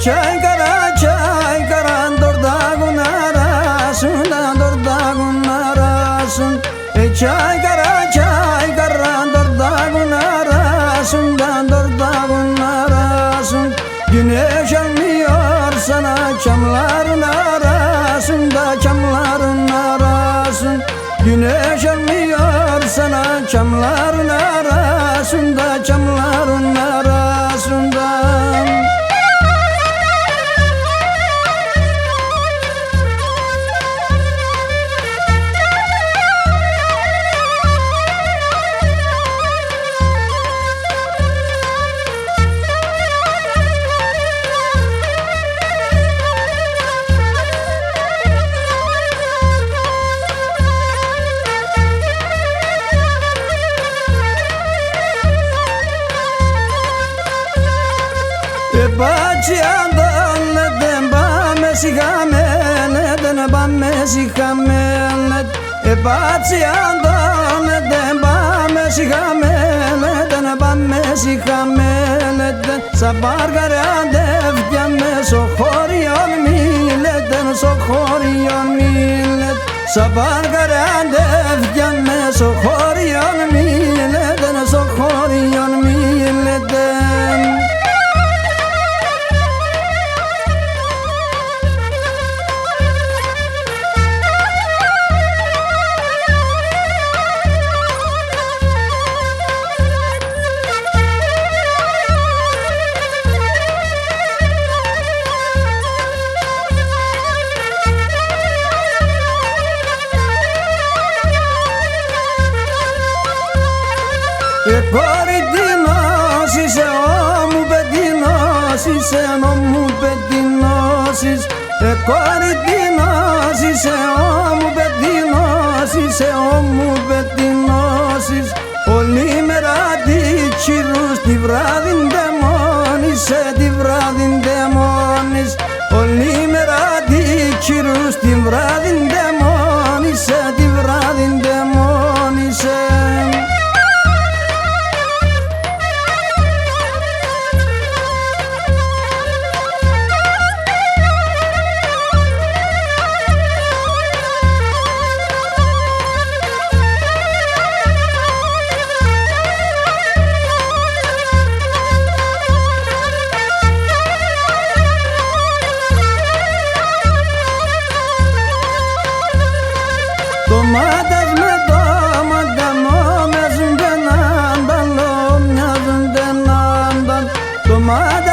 Çay kara dördagun arasında dördagun arasın. Çay kara dördagun arasında dördagun arasın. Güneş almıyor sana çamların arasında çamların arasın. Güneş almıyor sana çamların arasında çamların arasında. Baciandan neden bamesigamen neden bamesigamen Baciandan neden bamesigamen neden bamesigamen Sabar garan devgeme sokhoriyon milletten sokhoriyon millet Sabar garan devgeme sokhoriyon milletten sokhoriyon milletten Κοριτινός είσαι όμου πετινός είσαι όμου πετινός Κοριτινός είσαι όμου πετινός είσαι όμου πετινός Όλη μέρα τη τσιρούς τη βράδυν δαιμόνισε τη βράδυν δαιμόνις Όλη μέρα τη τσιρούς τη βράδυν δαιμόνισε τη βράδυν δαιμόνισε Tomates με τόματα μου μοιάζουν και να ανταλώ, μοιάζουν και να ανταλώ.